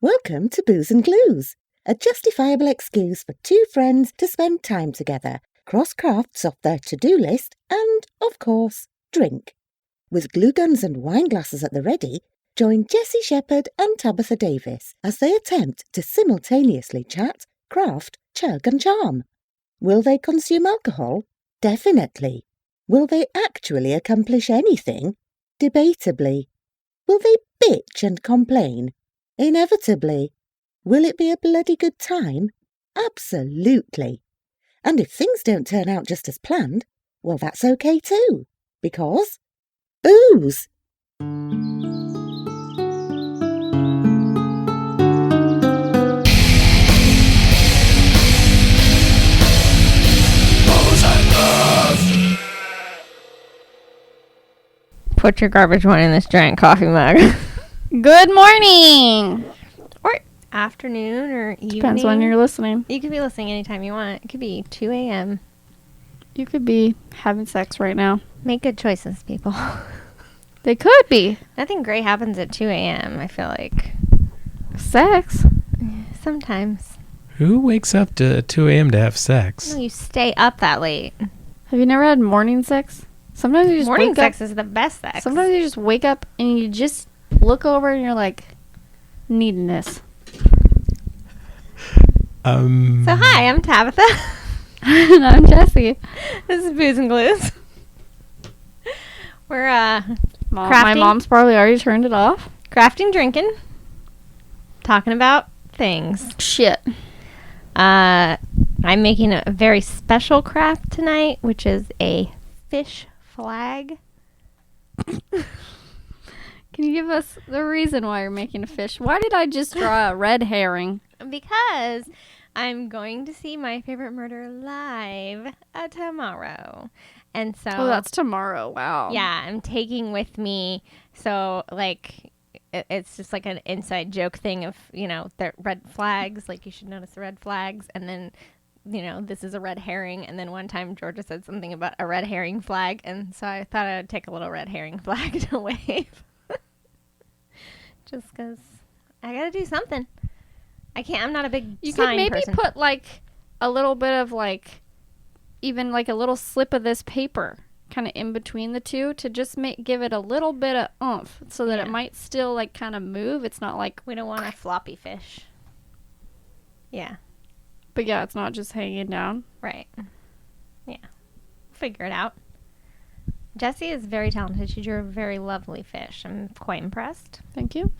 Welcome to Booze and Glues, a justifiable excuse for two friends to spend time together, cross crafts off their to-do list, and, of course, drink. With glue guns and wine glasses at the ready, join Jessie Shepherd and Tabitha Davis as they attempt to simultaneously chat, craft, chug and charm. Will they consume alcohol? Definitely. Will they actually accomplish anything? Debatably. Will they bitch and complain? Inevitably. Will it be a bloody good time? Absolutely. And if things don't turn out just as planned, well, that's okay too. Because booze! Put your garbage one in this giant coffee mug. Good morning! Or afternoon or evening. Depends when you're listening. You could be listening anytime you want. It could be 2 a.m. You could be having sex right now. Make good choices, people. They could be. Nothing great happens at 2 a.m., I feel like. Sex? Sometimes. Who wakes up to 2 a.m. to have sex? No, you stay up that late. Have you never had morning sex? Sometimes you just Morning wake sex up. is the best sex. Sometimes you just wake up and you just look over and you're like, needing this. So hi, I'm Tabitha. And I'm Jessie. This is Booze and Glues. We're My mom's probably already turned it off. crafting, drinking, talking about things. Shit. I'm making a very special craft tonight, which is a fish flag. Can you give us the reason why you're making a fish? Why did I just draw a red herring? Because I'm going to see My Favorite Murder live tomorrow. And so... Oh, that's tomorrow. Wow. Yeah, I'm taking with me... So, like, it's just like an inside joke thing of, you know, the red flags. Like, you should notice the red flags. And then, you know, this is a red herring. And then one time Georgia said something about a red herring flag. And so I thought I'd take a little red herring flag to wave. Just because I got to do something. I'm not a big You sign could maybe person. put like a little bit of like, even like a little slip of this paper kind of in between the two to just give it a little bit of oomph so that it might still like kind of move. It's not like, We don't want a floppy fish. Yeah. but yeah, it's not just hanging down. Right. Yeah. Figure it out. Jessie is very talented. She drew a very lovely fish. I'm quite impressed. Thank you.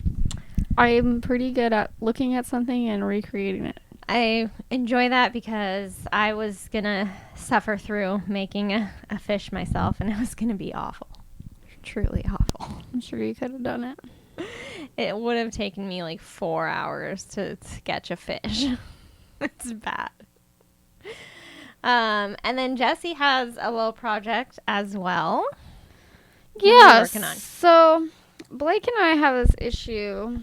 I'm pretty good at looking at something and recreating it. I enjoy that because I was going to suffer through making a fish myself, and it was going to be awful. Truly awful. I'm sure you could have done it. It would have taken me like 4 hours to sketch a fish. It's bad. And then Jessie has a little project as well. What are you Yeah. working on? So Blake and I have this issue,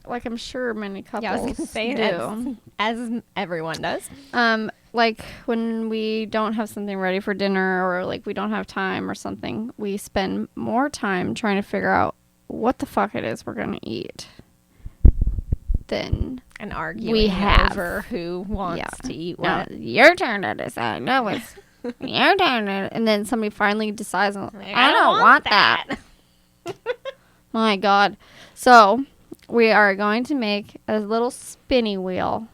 like I'm sure many couples Yeah, I was going to say do. as everyone does. Like when we don't have something ready for dinner or like we don't have time or something, we spend more time trying to figure out what the fuck it is we're going to eat than And arguing we have over who wants to eat No, what. your turn to decide. No, it's your turn. And then somebody finally decides, Like, I don't want that. My God. So we are going to make a little spinny wheel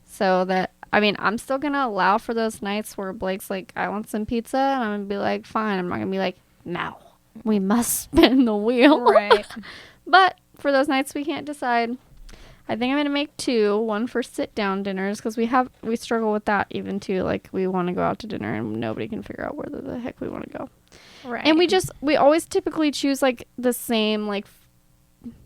so that, I mean, I'm still going to allow for those nights where Blake's like, I want some pizza. And I'm going to be like, fine. I'm not going to be like, no, we must spin the wheel. Right. But for those nights we can't decide, I think I'm going to make two. One for sit-down dinners because we struggle with that even too. Like we want to go out to dinner and nobody can figure out where the heck we want to go. Right. And we always typically choose like the same like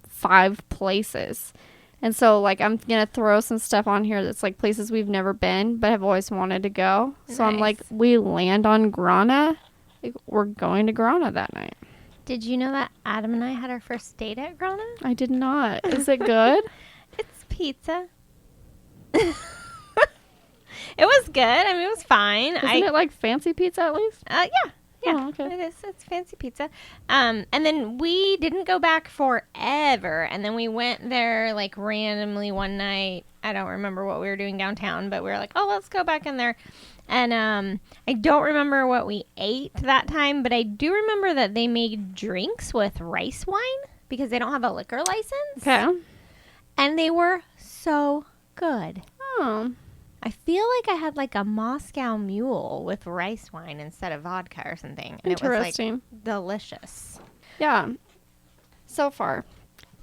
5 places. And so like I'm going to throw some stuff on here that's like places we've never been but have always wanted to go. So I'm like, we land on Grana. Like, we're going to Grana that night. Did you know that Adam and I had our first date at Grana? I did not. Is it good? It's pizza. It was good. I mean, it was fine. Isn't it like fancy pizza at least? Yeah. Yeah, Oh, okay. it is. It's fancy pizza. And then we didn't go back forever. And then we went there like randomly one night. I don't remember what we were doing downtown, but we were like, oh, let's go back in there. And I don't remember what we ate that time, but I do remember that they made drinks with rice wine because they don't have a liquor license. Okay. And they were so good. Oh. I feel like I had like a Moscow Mule with rice wine instead of vodka or something. And it was Interesting. like delicious. Yeah. So far,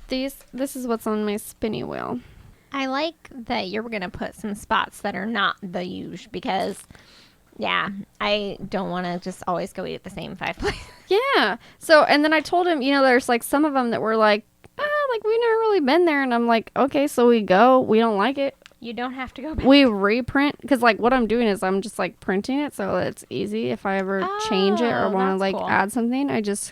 this is what's on my spinny wheel. I like that you're going to put some spots that are not the usual because, yeah, I don't want to just always go eat at the same 5 places. Yeah. So, and then I told him, there's like some of them that were like, like we've never really been there. And I'm like, okay, so we go. We don't like it. You don't have to go back. We reprint because like what I'm doing is I'm just like printing it so it's easy if I ever change it or want to like cool. add something. I just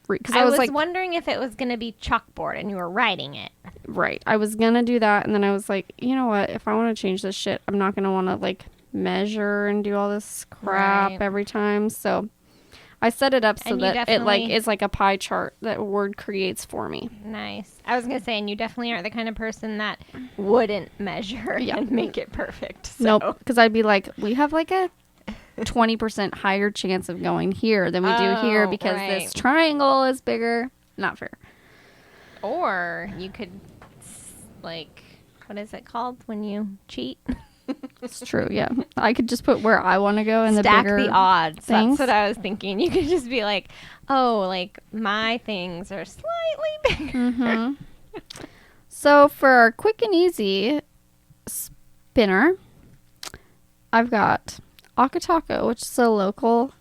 because I was like wondering if it was going to be chalkboard and you were writing it. right. I was gonna do that and then I was like, you know what? If I want to change this shit, I'm not gonna want to like measure and do all this crap Right. every time. So I set it up so And you that it like definitely- is like a pie chart that Word creates for me. Nice. I was going to say, and you definitely aren't the kind of person that wouldn't measure Yeah. and make it perfect. So. Nope, because I'd be like, we have like a 20% higher chance of going here than we do here Oh, because right. this triangle is bigger. Not fair. Or you could, like, what is it called when you cheat? It's true, yeah. I could just put where I want to go and Stack the bigger the odds. things. That's what I was thinking. You could just be like, oh, like, my things are slightly bigger. Mm-hmm. So for our quick and easy spinner, I've got Acataco, which is a local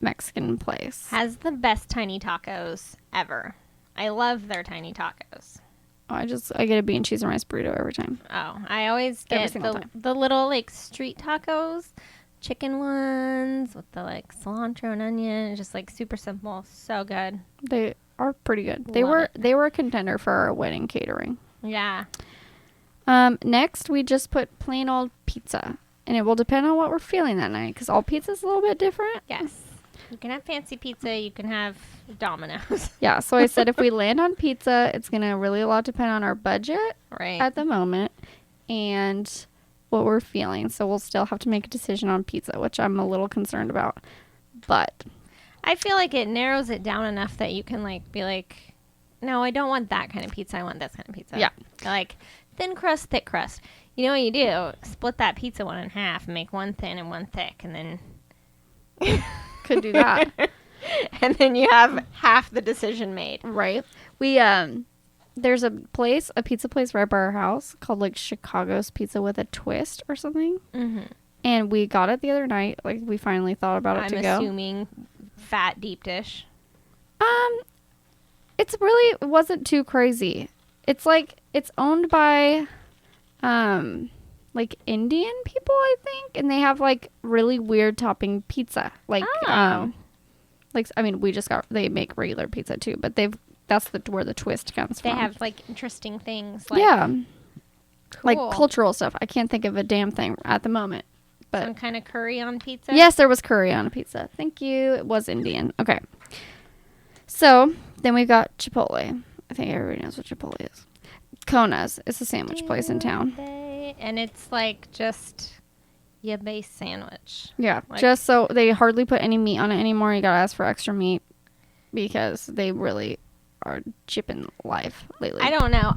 Mexican place. Has the best tiny tacos ever. I love their tiny tacos. I get a bean, cheese, and rice burrito every time. Oh, I always Every get single time. the little like street tacos, chicken ones with the like cilantro and onion, just like super simple, so good. They are pretty good. Love They were a contender for our wedding catering. Yeah. Next, we just put plain old pizza, and it will depend on what we're feeling that night because all pizza is a little bit different. Yes. You can have fancy pizza. You can have Domino's. Yeah, so I said if we land on pizza, it's gonna really a lot depend on our budget Right. at the moment and what we're feeling. So we'll still have to make a decision on pizza, which I'm a little concerned about. But I feel like it narrows it down enough that you can like be like, no, I don't want that kind of pizza. I want this kind of pizza. Yeah. Like thin crust, thick crust. You know what you do? Split that pizza one in half and make one thin and one thick, and then could do that. and then you have half the decision made. Right. We there's a pizza place right by our house called like Chicago's Pizza with a Twist or something. Mm-hmm. And we got it the other night. Like we finally thought about it I'm to go. assuming fat deep dish. It wasn't too crazy. It's like it's owned by like Indian people, I think, and they have like really weird topping pizza. Like Oh. like I mean, they make regular pizza too, but that's where the twist comes They from. have like interesting things. Like, yeah. Like cool. cultural stuff. I can't think of a damn thing at the moment. But Some kind of curry on pizza. yes, there was curry on a pizza. Thank you. It was Indian. Okay. So then we've got Chipotle. I think everybody knows what Chipotle is. Kona's. It's a sandwich place in town. And it's like just your base sandwich. Yeah. Like- Just so they hardly put any meat on it anymore. You gotta ask for extra meat because they really are chipping life lately. I don't know.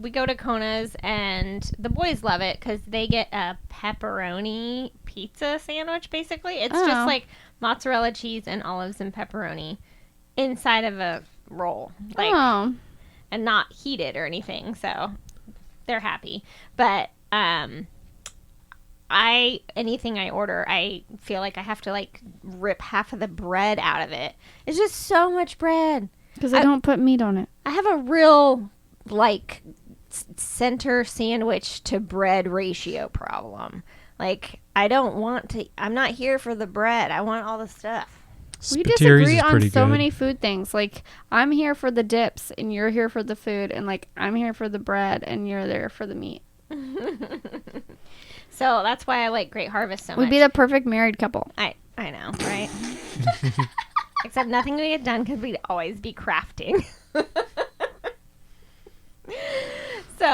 We go to Kona's and the boys love it because they get a pepperoni pizza sandwich. Basically, it's Oh. just like mozzarella cheese and olives and pepperoni inside of a roll, like Oh. and not heated or anything. So they're happy. But anything I order, I feel like I have to like rip half of the bread out of it. It's just so much bread. Because they don't put meat on it. I have a real like center sandwich to bread ratio problem. Like I don't want to. I'm not here for the bread. I want all the stuff. We Spitieres disagree is on pretty so good. many food things. Like, I'm here for the dips, and you're here for the food, and like, I'm here for the bread, and you're there for the meat. So that's why I like Great Harvest so much. We'd be the perfect married couple. I know, right? Except nothing would get done because we'd always be crafting. So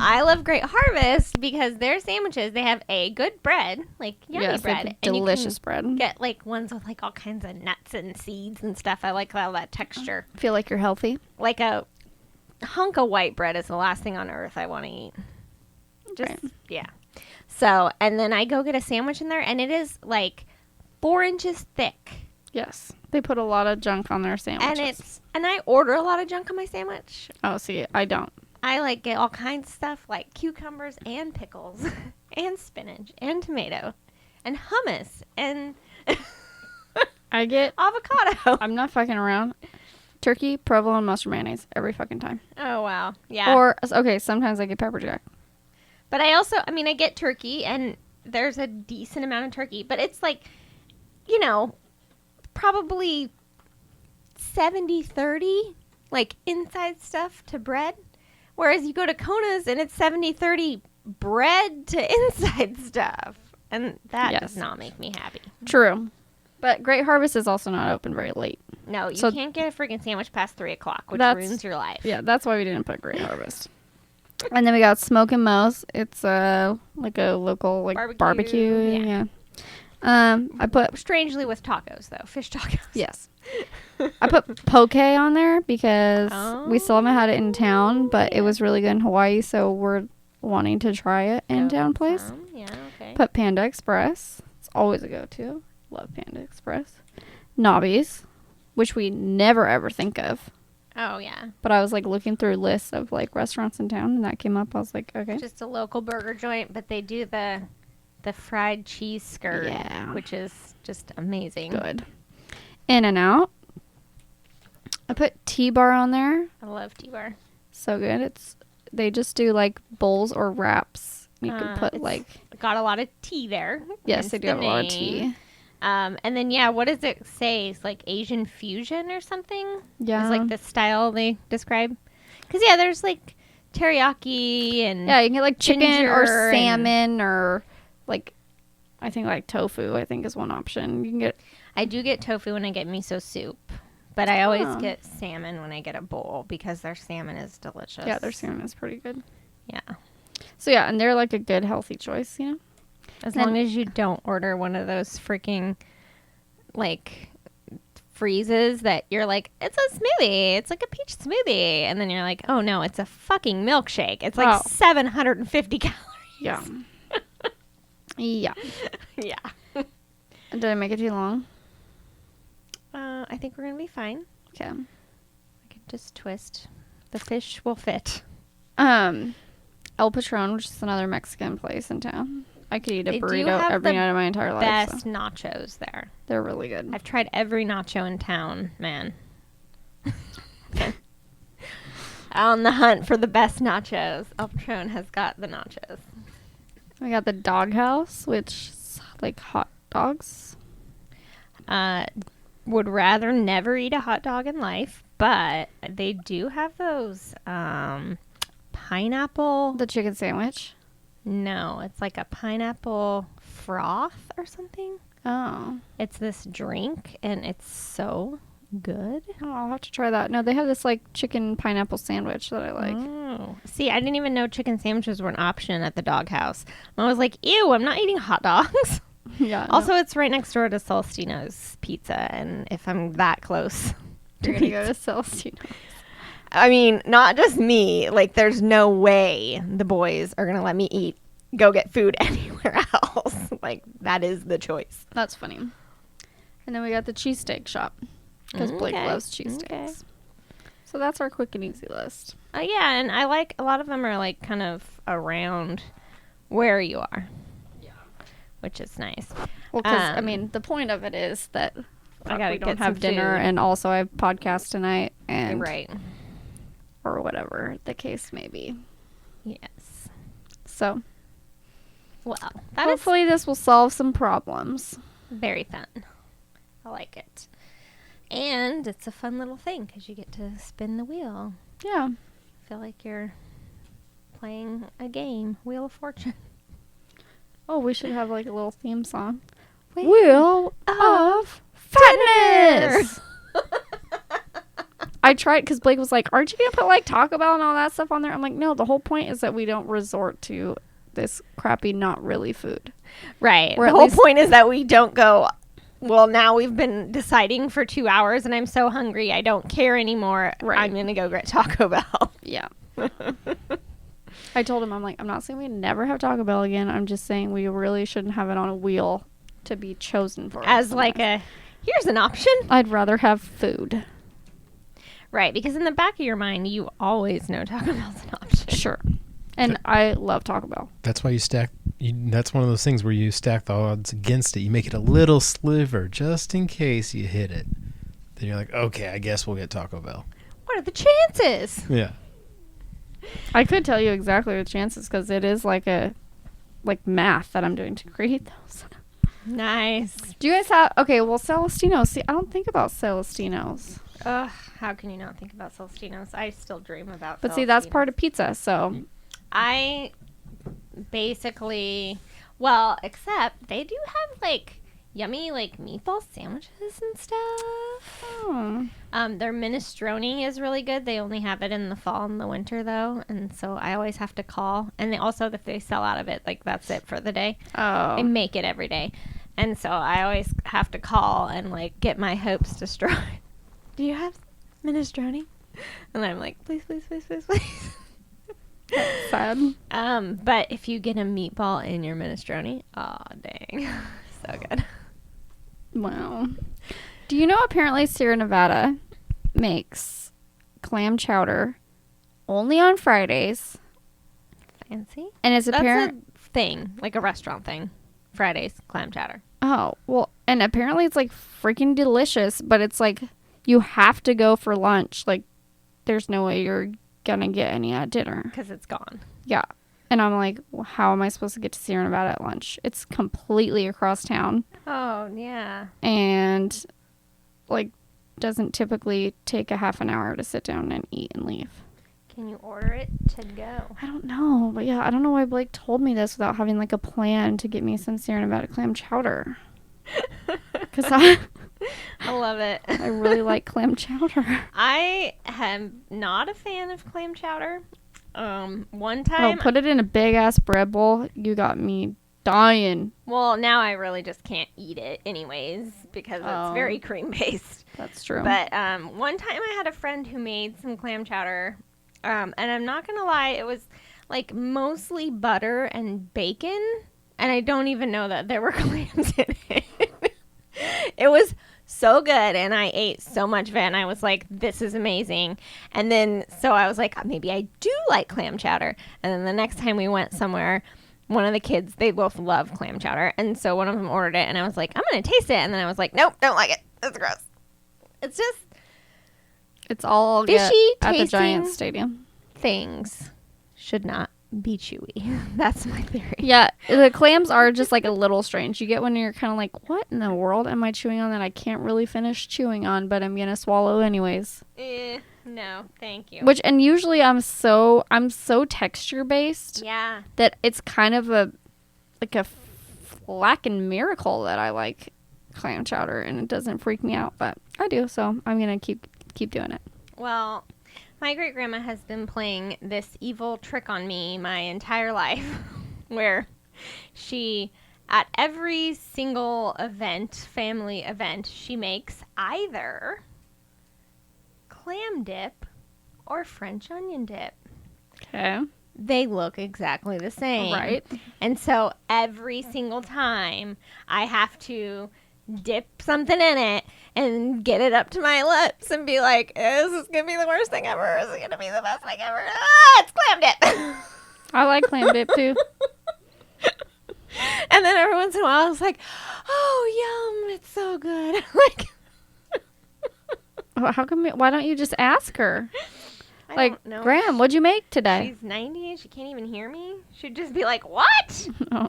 I love Great Harvest because their sandwiches, they have a good bread, like yummy Yes, they have bread. delicious and you bread. can get like ones with like all kinds of nuts and seeds and stuff. I like all that texture. Feel like you're healthy. Like a hunk of white bread is the last thing on earth I want to eat. Just, Right. yeah. So, and then I go get a sandwich in there and it is like 4 inches thick. Yes. They put a lot of junk on their sandwiches. And I order a lot of junk on my sandwich. Oh, see, I don't. I like get all kinds of stuff like cucumbers and pickles and spinach and tomato and hummus and I get, avocado. I'm not fucking around. Turkey, provolone, mustard, mayonnaise every fucking time. Oh, wow. Yeah. Or, okay, sometimes I get pepper jack. But I also, I mean, I get turkey and there's a decent amount of turkey, but it's like, you know, probably 70-30, like inside stuff to bread. Whereas you go to Kona's and it's 70-30 bread to inside stuff. And that does not make me happy. True. But Great Harvest is also not open very late. No, you So- can't get a freaking sandwich past 3 o'clock, which That's- ruins your life. Yeah, that's why we didn't put Great Harvest. And then we got Smoke and Mo's. It's like a local like barbecue. Yeah. I put Strangely with tacos, though. Fish tacos. yes. I put poke on there because we still haven't had it in town, but it was really good in Hawaii, so we're wanting to try it in town place. Yeah, okay. Put Panda Express. It's always a go-to. Love Panda Express. Nobby's, which we never ever think of. Oh, yeah. But I was like looking through lists of like restaurants in town, and that came up. I was like, okay. Just a local burger joint, but they do the fried cheese skirt, Yeah. which is just amazing. Good. In and Out. I put T-bar on there. I love T-bar. So good. They just do like bowls or wraps. You can put it's like got a lot of tea there. yes, hence they do the have a lot of name. tea. And then what does it say? It's like Asian fusion or something. Yeah. Is like the style they describe. Because there's like teriyaki and Yeah, you can get like chicken or ginger and- salmon or like I think like tofu. I think is one option. You can get I do get tofu when I get miso soup, but I always Oh. get salmon when I get a bowl because their salmon is delicious. yeah, their salmon is pretty good. Yeah. So yeah, and they're like a good healthy choice, you know. As Then- long as you don't order one of those freaking, like, freezes that you're like, it's a smoothie. It's like a peach smoothie. And then you're like, oh, no, it's a fucking milkshake. It's like Oh. 750 calories. Yeah. Yeah. Yeah. Did I make it too long? I think we're going to be fine. Okay. I can just twist. The fish will fit. El Patron, which is another Mexican place in town. I could eat a They do burrito have every the night of my entire life. Best So nachos there. they're really good. I've tried every nacho in town, man. On the hunt for the best nachos. El Patron has got the nachos. We got the Doghouse, which is like hot dogs. Would rather never eat a hot dog in life, but they do have those pineapple. The chicken sandwich. No, it's like a pineapple froth or something. Oh. It's this drink, and it's so good. Oh, I'll have to try that. No, they have this like chicken pineapple sandwich that I like. Oh. See, I didn't even know chicken sandwiches were an option at the Doghouse. I was like, ew, I'm not eating hot dogs. Yeah. Also, it's right next door to Celestino's Pizza, and if I'm that close you're to gonna go pizza, to Celestino. I mean, not just me. Like, there's no way the boys are gonna let me go get food anywhere else. Like, that is the choice. That's funny. And then we got the cheesesteak shop because Blake Okay. loves cheesesteaks. Okay. So that's our quick and easy list. Yeah, and I like a lot of them are like kind of around where you are. Yeah, which is nice. Well, because I Um, mean, the point of it is that I gotta we don't get have some dinner, food. and also I have podcast tonight, and Right. or whatever the case may be. Yes. So Well, that is hopefully this will solve some problems. very fun. I like it. And it's a fun little thing because you get to spin the wheel. Yeah. Feel like you're playing a game, Wheel of Fortune. Oh, we should have like a little theme song. wheel of fatness. I tried because Blake was like, aren't you going to put like Taco Bell and all that stuff on there? I'm like, no, the whole point is that we don't resort to this crappy, not really food. Right. Or The at whole least- point is that we don't go, well, now we've been deciding for 2 hours and I'm so hungry. I don't care anymore. Right. I'm going to go get Taco Bell. Yeah. I told him, I'm like, I'm not saying we never have Taco Bell again. I'm just saying we really shouldn't have it on a wheel to be chosen for. As us like sometimes. here's an option. I'd rather have food. Right. Because in the back of your mind, you always know Taco Bell's an option. Sure. And I love Taco Bell. That's why you stack. That's one of those things where you stack the odds against it. You make it a little sliver just in case you hit it. Then you're like, okay, I guess we'll get Taco Bell. What are the chances? Yeah. I could tell you exactly the chances because it is like math that I'm doing to create those. Nice. Do you guys have, okay, well, Celestinos. See, I don't think about Celestinos. Ugh, how can you not think about Celestinos? I still dream about But see, that's part of pizza, so. I basically, well, except they do have like yummy like meatball sandwiches and stuff. Oh. Their minestrone is really good. They only have it in the fall and the winter though, and so I always have to call. And they also, if they sell out of it, like that's it for the day. Oh. They make it every day, and so I always have to call and like get my hopes destroyed. Do you have minestrone? And I'm like, please, please, please, please, please. Sad. But if you get a meatball in your minestrone, oh dang, so good. Wow. Do you know apparently Sierra Nevada makes clam chowder only on Fridays? Fancy. And it's That's apparent. a thing, like a restaurant thing. Fridays clam chowder. Oh, well, and apparently it's like freaking delicious, but it's like you have to go for lunch. Like, there's no way you're gonna get any at dinner. Because it's gone. Yeah. And I'm like, well, how am I supposed to get to Sierra Nevada at lunch? It's completely across town Oh, yeah. and like doesn't typically take a half an hour to sit down and eat and leave. Can you order it to go? I don't know, but yeah, I don't know why Blake told me this without having like a plan to get me some Sierra Nevada clam chowder. Because I love it. I really like clam chowder. I am not a fan of clam chowder. One Oh, time, put it in a big ass bread bowl. You got me dying. well, now I really just can't eat it anyways because Oh. it's very cream based. That's true. But one time I had a friend who made some clam chowder, and I'm not gonna lie, it was like mostly butter and bacon, and I don't even know that there were clams in it. It was so good, and I ate so much of it, and I was like, this is amazing. And then, so I was like, maybe I do like clam chowder. And then the next time we went somewhere, one of the kids, they both love clam chowder, and so one of them ordered it, and I was like, I'm gonna taste it. And then I was like, nope, don't like it. It's gross. It's just it's all fishy at the tasting Giants Stadium. things should not be chewy. That's my theory. Yeah, the clams are just like a little strange. You get when you're kind of like, what in the world am I chewing on that I can't really finish chewing on, but I'm gonna swallow anyways. No, thank you. Which, and usually I'm so texture based Yeah. that it's kind of a lacking miracle that I like clam chowder and it doesn't freak me out, but I do, so I'm gonna keep doing it. Well, my great grandma has been playing this evil trick on me my entire life where she, at every single event, family event, she makes either clam dip or French onion dip. Okay. They look exactly the same. Right. And so every single time I have to dip something in it and get it up to my lips and be like, is this going to be the worst thing ever? Is it going to be the best thing ever? Ah, it's clam dip. I like clam dip too. And then every once in a while, I was like, oh, yum, it's so good. Well, how come? Why don't you just ask her? I Like, don't know. Graham, what'd you make today? She's 90 and she can't even hear me. She'd just be like, what? Oh.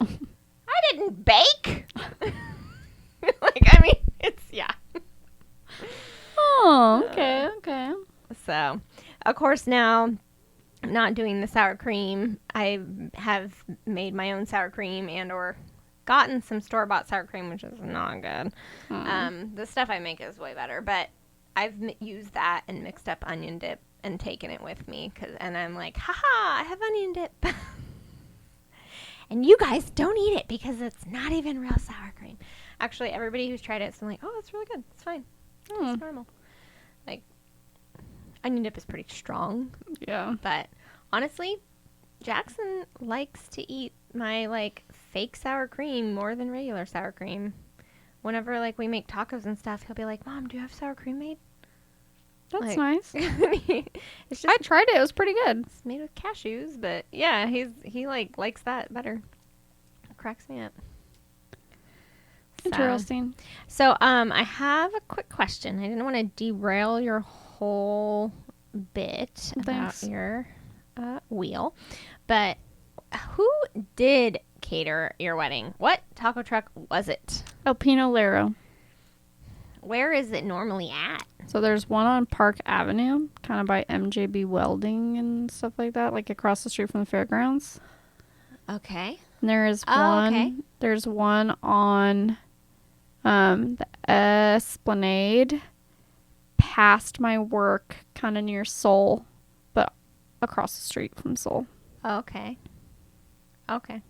I didn't bake. I mean, it's, yeah. Oh, okay. So, of course, now I'm not doing the sour cream. I have made my own sour cream and or gotten some store-bought sour cream, which is not good. The stuff I make is way better, but I've used that and mixed up onion dip and taken it with me, and I'm like, haha, I have onion dip. And you guys don't eat it because it's not even real sour cream. Actually, everybody who's tried it is like, oh, it's really good. It's fine. It's normal. Like, onion dip is pretty strong. Yeah. But honestly, Jackson likes to eat my, like, fake sour cream more than regular sour cream. Whenever, like, we make tacos and stuff, he'll be like, Mom, do you have sour cream made? That's Like, nice. It's just I tried it. It was pretty good. it's made with cashews, but yeah, he like likes that better. It cracks me up. Interesting. So I have a quick question. I didn't want to derail your whole bit about Thanks. your wheel, but who did cater your wedding? What taco truck was it? El Pino Lero. Where is it normally at? So there's one on Park Avenue, kind of by MJB Welding and stuff like that, like across the street from the fairgrounds. Okay. And there is Oh, one. okay. There's one on the Esplanade, past my work, kind of near Seoul, but across the street from Seoul. Okay. Okay.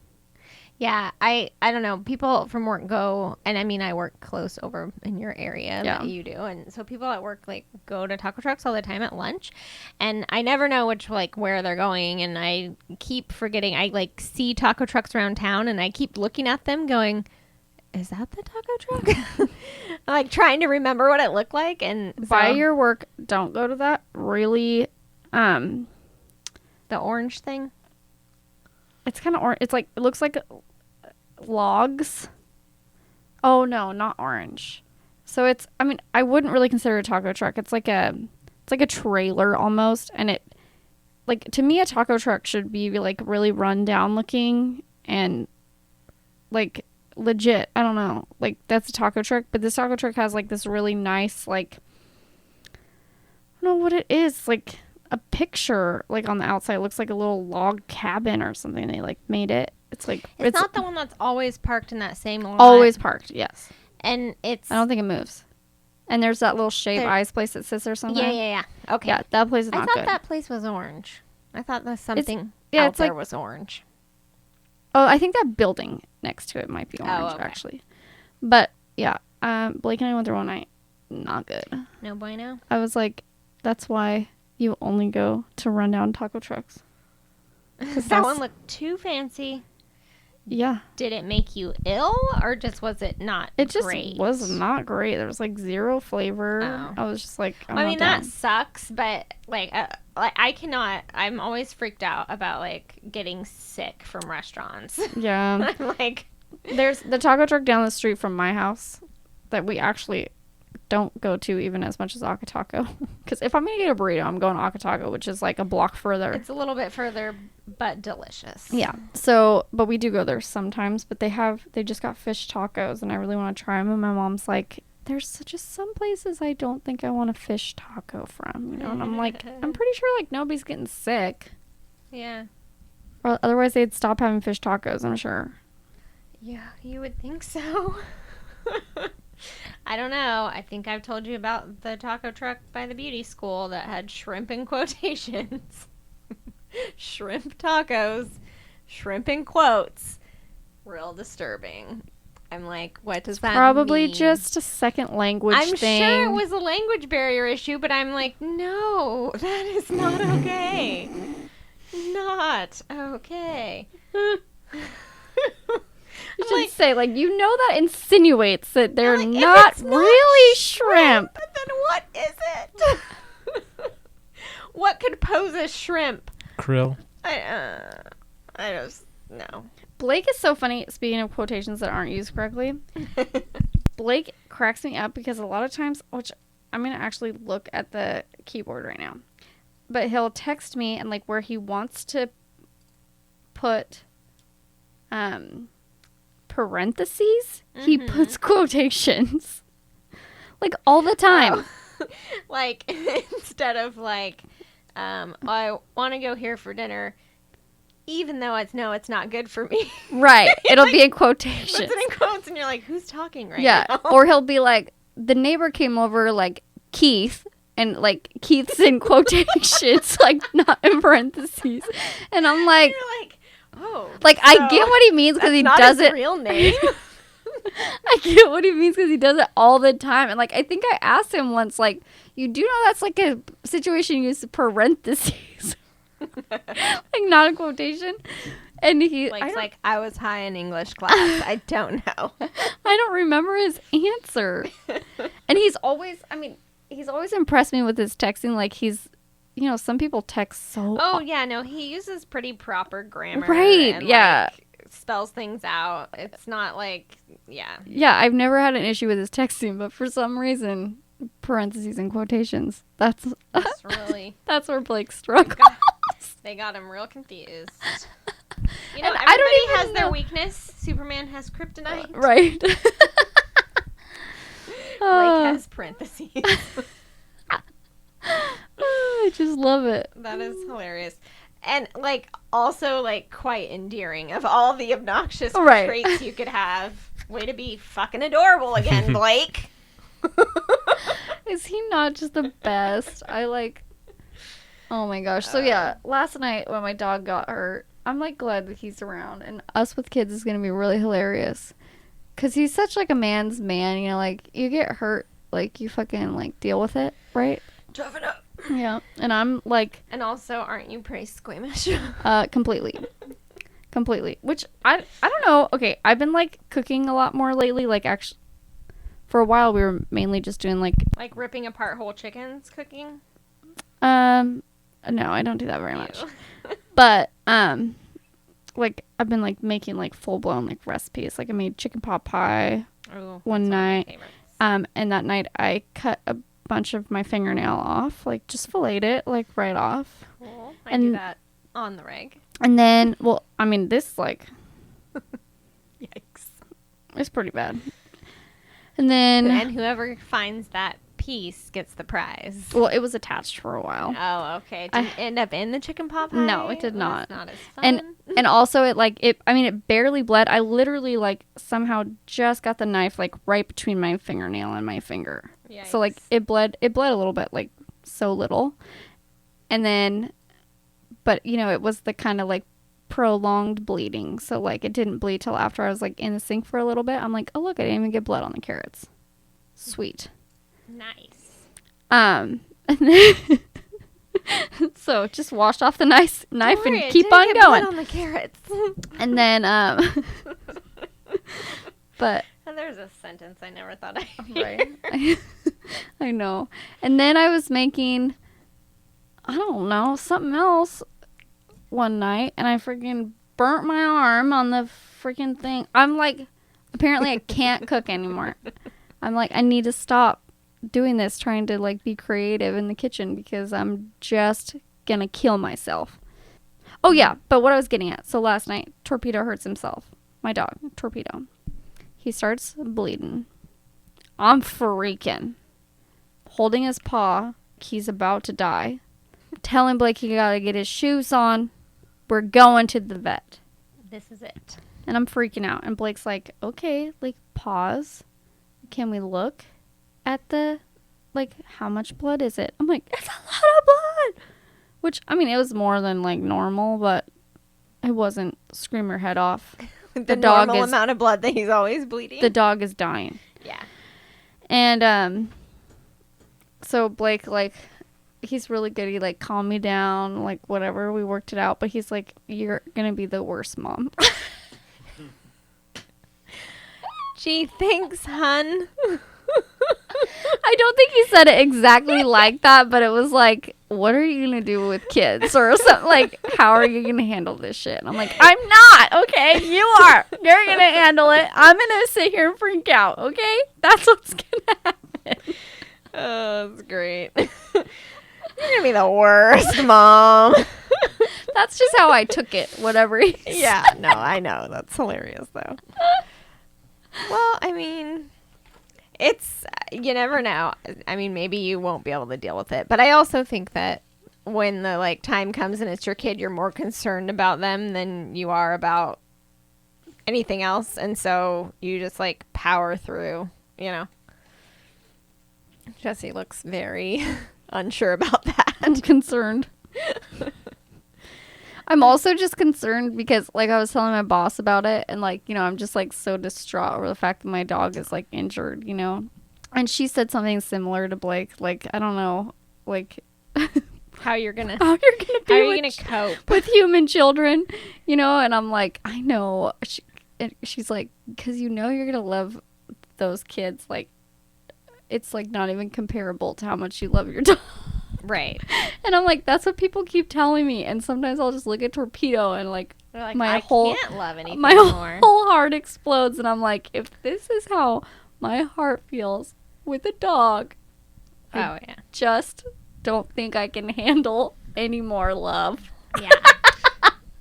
Yeah, I don't know. People from work go, and I mean, I work close over in your area Yeah. that you do, and so people at work like go to taco trucks all the time at lunch, and I never know where they're going, and I keep forgetting. I like see taco trucks around town, and I keep looking at them, going, "Is that the taco truck?" I'm like trying to remember what it looked like, and By so- your work, don't go to that. Really, the orange thing. it's kind of orange. It's like, it looks like logs. Oh no, not orange. So it's, I mean, I wouldn't really consider it a taco truck. It's like a trailer almost, and it, like, to me, a taco truck should be like really run down looking and like legit. I don't know, like that's a taco truck, but this taco truck has like this really nice, like, I don't know what it is, like a picture like on the outside. It looks like a little log cabin or something. They like made it. It's like, It's not the one that's always parked in that same lot. always parked. Yes. And it's I don't think it moves. And there's that little Shave There- Eyes place that sits there sometimes. yeah. Okay. Yeah, that place is I not thought good. that place was orange. I thought that something yeah, out it's there like- was orange. Oh, I think that building next to it might be orange, okay. actually. But yeah, Blake and I went there one night. Not good. No bueno. I was like, that's why you only go to rundown taco trucks. 'Cause That that's- one looked too fancy. Yeah, Did it make you ill, or just was it not it just great? was not great. There was like zero flavor. Oh. I was just like, I'm I not mean, down. that sucks, but like I cannot. I'm always freaked out about like getting sick from restaurants. Yeah. I'm like, There's the taco truck down the street from my house that we actually don't go to even as much as Akataco. Because if I'm going to get a burrito, I'm going to Akataco, which is like a block further. it's a little bit further, but delicious. Yeah. So, but we do go there sometimes. But they just got fish tacos, and I really want to try them. And my mom's like, there's just some places I don't think I want a fish taco from, you know. And I'm like, I'm pretty sure like nobody's getting sick, Yeah. or otherwise they'd stop having fish tacos. I'm sure. Yeah, you would think so. I don't know. I think I've told you about the taco truck by the beauty school that had shrimp in quotations. Shrimp tacos. Shrimp in quotes. Real disturbing. I'm like, what does that Probably mean? just a second language I'm thing. sure it was a language barrier issue, but I'm like, no, that is not okay. Not okay. You I'm should like, say, like, you know, that insinuates that they're like, if not it's not really shrimp. then what is it? What could pose as shrimp? Krill. I just no. Blake is so funny, speaking of quotations that aren't used correctly. Blake cracks me up because a lot of times, which I'm going to actually look at the keyboard right now, but he'll text me and like where he wants to put parentheses, he puts quotations. Like all the time. Oh. Like instead of like, I want to go here for dinner. even though it's not good for me. Right. It'll be in Puts quotations. it in quotes, and you're like, who's talking right Yeah. now? Or he'll be like, the neighbor came over, like, Keith, and, like, Keith's in quotations, like, not in parentheses. And I'm like, You're like, oh. like, I get what he means because he not does his it. real name. I get what he means because he does it all the time. And, like, I think I asked him once, like, you do know that's, like, a situation you use parentheses. Like, not a quotation. And I was high in English class. I don't know. I don't remember his answer. And he's always impressed me with his texting. Like, he's, you know, some people text so. Oh, yeah, no, he uses pretty proper grammar. Right, and, yeah. like, spells things out. It's not like, yeah. Yeah, I've never had an issue with his texting, but for some reason, parentheses and quotations. That's really. that's where Blake struggles. They got him real confused. You And know, I don't everybody even has their know- weakness. Superman has kryptonite. Right. Blake has parentheses. I just love it. That is hilarious. And, like, also, like, quite endearing of all the obnoxious Right. traits you could have. Way to be fucking adorable again, Blake. Is he not just the best? Oh my gosh. So yeah, last night when my dog got hurt, I'm like glad that he's around, and us with kids is going to be really hilarious. Cuz he's such like a man's man, you know, like you get hurt, like you fucking like deal with it, right? Drove it up. Yeah. And I'm like And also, aren't you pretty squeamish? completely. Which I don't know. Okay, I've been like cooking a lot more lately, like actually for a while we were mainly just doing like Like ripping apart whole chickens cooking? no, I don't do that very much. Ew. But like I've been like making like full blown like recipes. Like I made chicken pot pie Ooh, one that's night. one of my favorites. And that night I cut a bunch of my fingernail off, like just filleted it like right off. Cool. I And- do that on the reg. And then, well, I mean this like Yikes. it's pretty bad. And then And whoever finds that piece gets the prize. well, it was attached for a while. Oh, okay. Did it end up in the chicken pot pie? No, it did Well, not. That's not as fun. And also it barely bled. I literally like somehow just got the knife like right between my fingernail and my finger. So like Yikes. it bled a little bit, like so little. And then but you know, it was the kind of like prolonged bleeding. So like it didn't bleed till after I was like in the sink for a little bit. I'm like, "Oh, look, I didn't even get blood on the carrots." Sweet. Nice. And then so just washed off the knife Don't and worry, it keep didn't on get blood going. on the carrots. And then but And there's a sentence I never thought I'd right. I know. And then I was making I don't know, something else one night and I freaking burnt my arm on the freaking thing. I'm like apparently I can't cook anymore. I'm like I need to stop doing this, trying to like be creative in the kitchen because I'm just gonna kill myself. Oh yeah, but what I was getting at. So last night, Torpedo hurts himself. My dog, Torpedo. He starts bleeding. I'm freaking. Holding his paw. He's about to die. Telling Blake he gotta get his shoes on. We're going to the vet. This is it. And I'm freaking out. And Blake's like, okay, like pause. Can we look at the, like, how much blood is it? I'm like, it's a lot of blood. Which, I mean, it was more than like normal, but it wasn't scream your head off. The dog normal is- amount of blood that he's always bleeding. The dog is dying. Yeah. And so Blake, like, he's really good. He like calmed me down, like whatever. We worked it out. But he's like, you're gonna be the worst mom. Gee, thanks, hun. I don't think he said it exactly like that, but it was like, what are you gonna do with kids or something? Like, how are you gonna handle this shit? And I'm like, I'm not. Okay, you are. You're gonna handle it. I'm gonna sit here and freak out. Okay, that's what's gonna happen. Oh, that's great. You're gonna be the worst mom. That's just how I took it. Whatever. He said. Yeah, no, I know. That's hilarious, though. Well, I mean, it's, you never know. I mean, maybe you won't be able to deal with it. But I also think that when the like time comes and it's your kid, you're more concerned about them than you are about anything else, and so you just like power through, you know. Jesse looks very unsure about that. I'm concerned. I'm also just concerned because, like, I was telling my boss about it, and, like, you know, I'm just, like, so distraught over the fact that my dog is, like, injured, you know? And she said something similar to Blake, like, I don't know, like, How you're gonna how you're gonna be how are you with, gonna cope? with human children, you know? And I'm like, I know. She's like, because you know you're gonna love those kids, like, it's, like, not even comparable to how much you love your dog. Right. And I'm like, that's what people keep telling me. And sometimes I'll just look at Torpedo and like, They're like, my I whole can't love anything my more. whole heart explodes. And I'm like, if this is how my heart feels with a dog, Oh yeah. just don't think I can handle any more love. Yeah.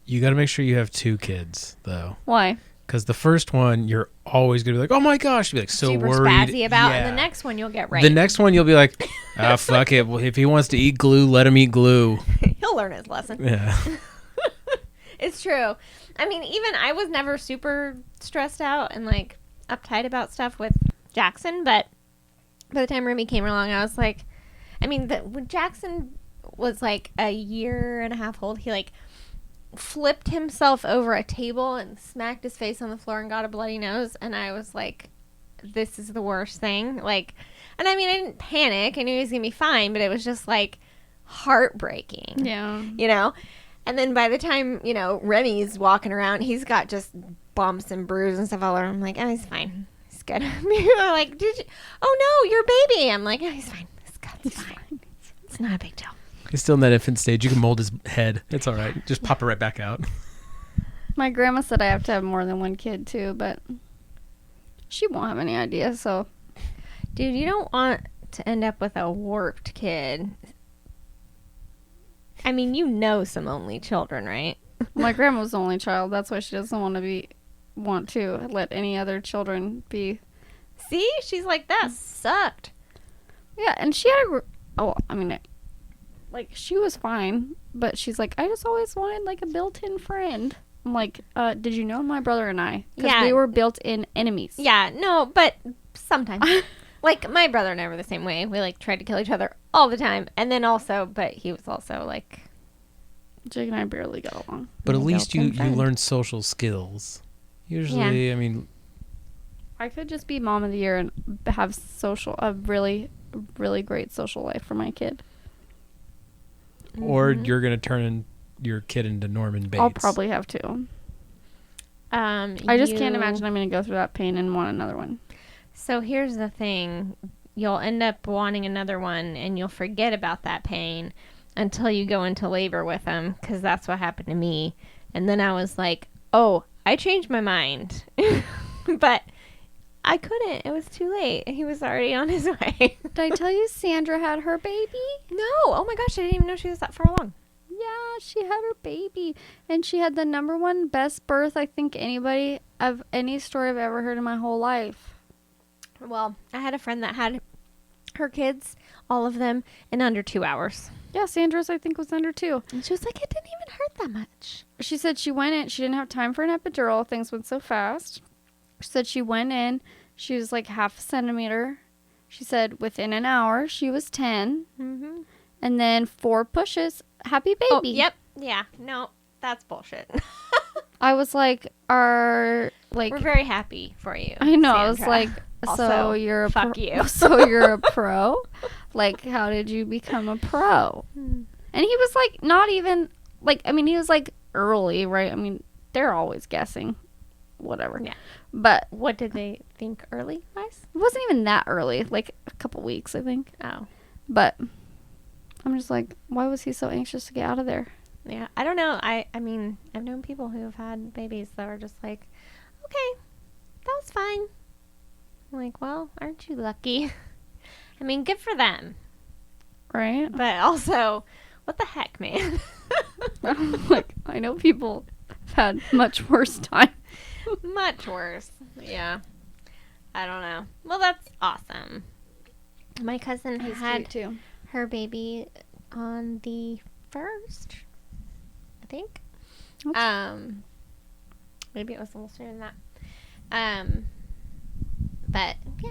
You got to make sure you have 2 kids, though. Why? Because the first one, you're always going to be like, oh my gosh. You'll be like so Super worried. spazzy about, and Yeah. the next one you'll get right. The next one, you'll be like, ah, fuck it. Well, if he wants to eat glue, let him eat glue. He'll learn his lesson. Yeah. It's true. I mean, even I was never super stressed out and like uptight about stuff with Jackson, but by the time Remy came along, I was like, I mean, when Jackson was like a year and a half old, he like flipped himself over a table and smacked his face on the floor and got a bloody nose, and I was like, this is the worst thing. Like, and I mean, I didn't panic. I knew he was gonna be fine, but it was just like heartbreaking. Yeah. You know? And then by the time, you know, Remy's walking around, he's got just bumps and bruises and stuff all over. I'm like, oh, he's fine. He's good. People are like, did you? Oh, no, your baby. I'm like, oh, he's fine. He's fine. It's not a big deal. He's still in that infant stage. You can mold his head. It's all right. Just pop it right back out. My grandma said I have to have more than one kid too, but she won't have any idea, so. Dude, you don't want to end up with a warped kid. I mean, you know some only children, right? My grandma's the only child. That's why she doesn't want to let any other children be. See? She's like, that sucked. Yeah, and she had like, she was fine, but she's like, I just always wanted, like, a built-in friend. I'm like, did you know my brother and I? Because we were built-in enemies. Yeah, no, but sometimes. Like, my brother and I were the same way. We, like, tried to kill each other all the time. And then also, but he was also, like... Jake and I barely got along. But at My least you built-in friend. learn social skills. Usually, I mean... I could just be mom of the year and have a really, really great social life for my kid. Or you're going to turn your kid into Norman Bates. I'll probably have to. I just can't imagine I'm going to go through that pain and want another one. So here's the thing. You'll end up wanting another one, and you'll forget about that pain until you go into labor with him, because that's what happened to me. And then I was like, oh, I changed my mind. But I couldn't. It was too late. He was already on his way. Did I tell you Sandra had her baby? No. Oh, my gosh. I didn't even know she was that far along. Yeah, she had her baby. And she had the #1 best birth I think anybody of any story I've ever heard in my whole life. Well, I had a friend that had her kids, all of them, in under 2 hours. Yeah, Sandra's I think was under 2. And she was like, it didn't even hurt that much. She said she went in. She didn't have time for an epidural. Things went so fast. She said she went in. She was like half a centimeter. She said within an hour she was 10. Mm-hmm. And then 4 pushes. Happy baby. Oh, yep. Yeah. No, that's bullshit. I was like, we're very happy for you. I know. Sandra. I was like, Also, so you're a fuck you. So you're a pro? Like, how did you become a pro? And he was like, not even like, I mean, he was like early, right? I mean, they're always guessing, whatever. Yeah. But What did they think early wise? it wasn't even that early, like a couple weeks, I think. Oh. But I'm just like, why was he so anxious to get out of there? Yeah. I don't know. I mean, I've known people who have had babies that are just like, okay, that was fine. I'm like, well, aren't you lucky? I mean, good for them. Right? But also, what the heck, man? I'm like, I know people have had much worse time. Much worse. Yeah. I don't know. Well, that's awesome. My cousin He's had cute too. her baby on the 1st, I think. That's- Maybe it was a little sooner than that. But yeah,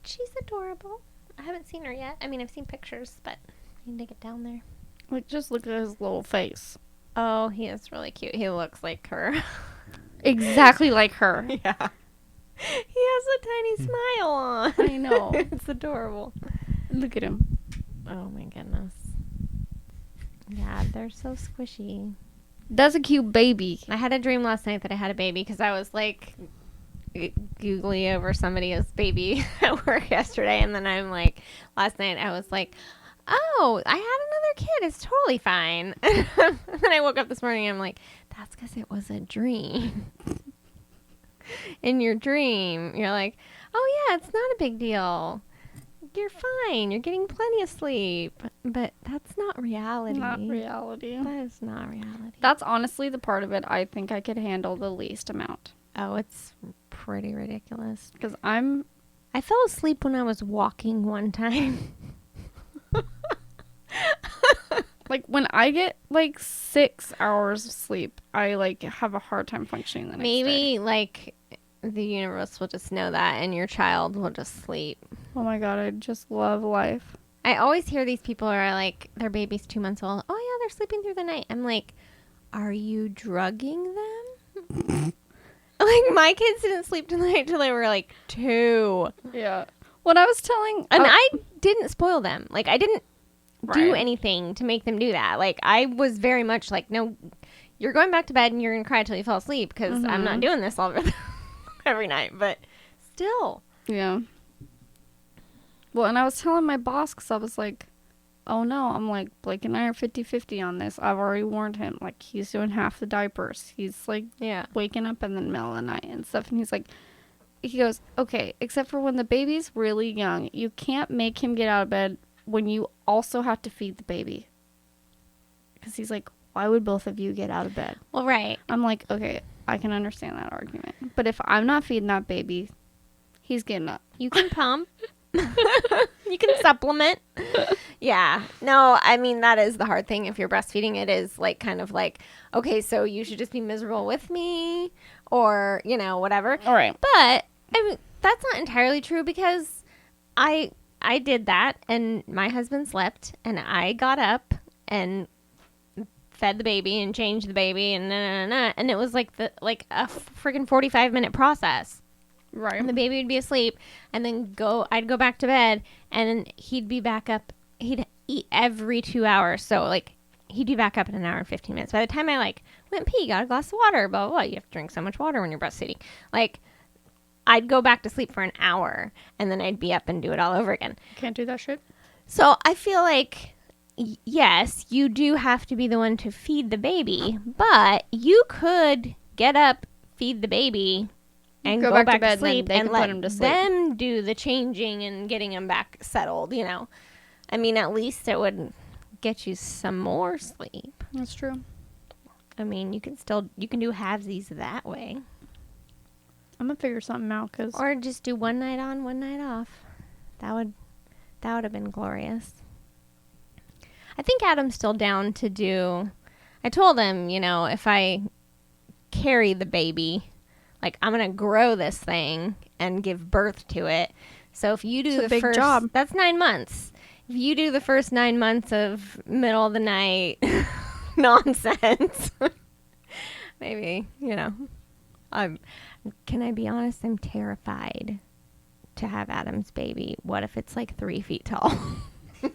she's adorable. I haven't seen her yet. I mean, I've seen pictures, but I need to get down there. Like, just look at his little face. Oh, he is really cute. He looks like her. Exactly like her. Yeah. He has a tiny smile on. I know. It's adorable. Look at him. Oh my goodness. Yeah, they're so squishy. That's a cute baby. I had a dream last night that I had a baby because I was like googly over somebody's baby at work yesterday, and then I'm like, last night I was like, oh, I had another kid. It's totally fine. And then I woke up this morning and I'm like, that's because it was a dream. In your dream, you're like, oh yeah, it's not a big deal. You're fine. You're getting plenty of sleep. But that's not reality. Not reality. That is not reality. That's honestly the part of it I think I could handle the least amount. Oh, it's pretty ridiculous. Because I fell asleep when I was walking one time. like, when I get, like, 6 hours of sleep, I, like, have a hard time functioning the next day. Maybe, like, the universe will just know that and your child will just sleep. Oh my god, I just love life. I always hear these people are like, their baby's 2 months old. Oh, yeah, they're sleeping through the night. I'm like, are you drugging them? Like, my kids didn't sleep tonight till they were, like, 2. Yeah. When I was telling... And I didn't spoil them. Like, I didn't do Right. anything to make them do that. Like, I was very much like, no, you're going back to bed and you're going to cry till you fall asleep because I'm not doing this all every night. But still. Yeah. Well, and I was telling my boss because I was like, oh no, I'm like, Blake and I are 50-50 on this. I've already warned him. Like, he's doing half the diapers. He's like Yeah. waking up in the middle of the night and stuff. And he's like, he goes, okay, except for when the baby's really young, you can't make him get out of bed when you also have to feed the baby. Because he's like, why would both of you get out of bed? Well, right. I'm like, okay, I can understand that argument. But if I'm not feeding that baby, he's getting up. You can pump. You can supplement. Yeah. No, I mean, that is the hard thing. If you're breastfeeding, it is like kind of like, okay, so you should just be miserable with me or, you know, whatever. All right. But I mean, that's not entirely true because I did that and my husband slept and I got up and fed the baby and changed the baby and and it was like a freaking 45-minute process. Right. And the baby would be asleep and then I'd go back to bed and then he'd be back up. He'd eat every 2 hours. So like he'd be back up in an hour and 15 minutes. By the time I like went pee, got a glass of water, blah, blah, blah. You have to drink so much water when you're breastfeeding. Like I'd go back to sleep for an hour and then I'd be up and do it all over again. Can't do that shit. So I feel like, yes, you do have to be the one to feed the baby, but you could get up, feed the baby, and go back to bed, sleep, and let them do the changing and getting him back settled, you know. I mean, at least it would get you some more sleep. That's true. I mean, you can do halvesies that way. I'm gonna figure something out because Or just do one night on, one night off. That would have been glorious. I think Adam's still down to do. I told him, you know, if I carry the baby, like I'm gonna grow this thing and give birth to it. So if you do It's a the big first, job. that's 9 months. If you do the first 9 months of middle of the night nonsense, maybe, you know, can I be honest? I'm terrified to have Adam's baby. What if it's like 3 feet tall? it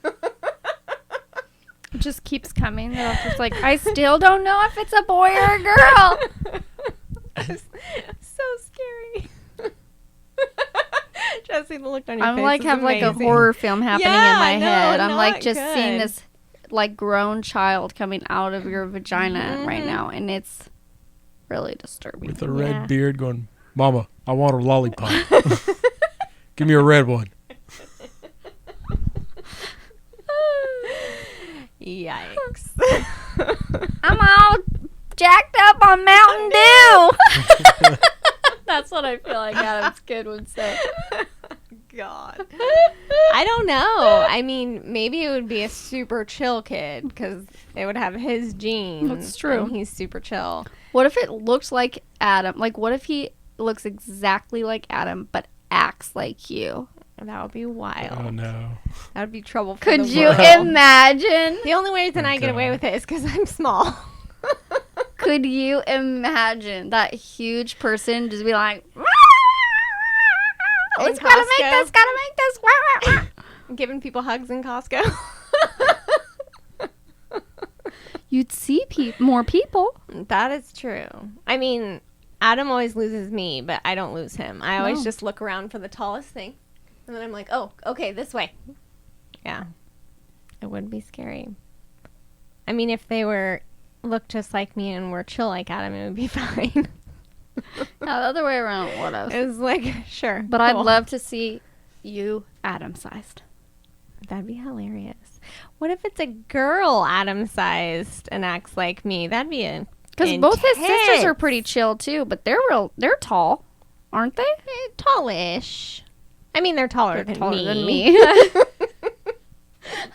just keeps coming. The doctor's like, I still don't know if it's a boy or a girl. So scary. Jesse, the look on your I'm face like is have like a amazing. horror film happening Yeah, in my no, head. I'm like not just seeing good. this like grown child coming out of your vagina right now, and it's really disturbing. With a Yeah. red beard going, Mama, I want a lollipop. Give me a red one. Yikes. I'm all jacked up on Mountain Dew. That's what I feel like Adam's kid would say. God. I don't know. I mean, maybe it would be a super chill kid because it would have his genes. That's true. And he's super chill. What if it looked like Adam? Like, what if he looks exactly like Adam but acts like you? That would be wild. Oh no. That would be trouble for Could the you world. imagine? The only reason I get away God. with it is because I'm small. Could you imagine that huge person just be like, let's gotta make Costco. this, gotta make this. Giving people hugs in Costco. You'd see more people. That is true. I mean, Adam always loses me, but I don't lose him. I always No. just look around for the tallest thing. And then I'm like, oh, okay, this way. Yeah. It would be scary. I mean, if they looked just like me and were chill like Adam, it would be fine. Yeah, the other way around would have. It was like, sure. But I'd cool. love to see you Adam-sized. That'd be hilarious. What if it's a girl Adam-sized and acts like me? That'd be a Because both his sisters are intense. pretty chill too, but they're tall, aren't they? Tallish. I mean, they're taller, They're than, taller me. than me.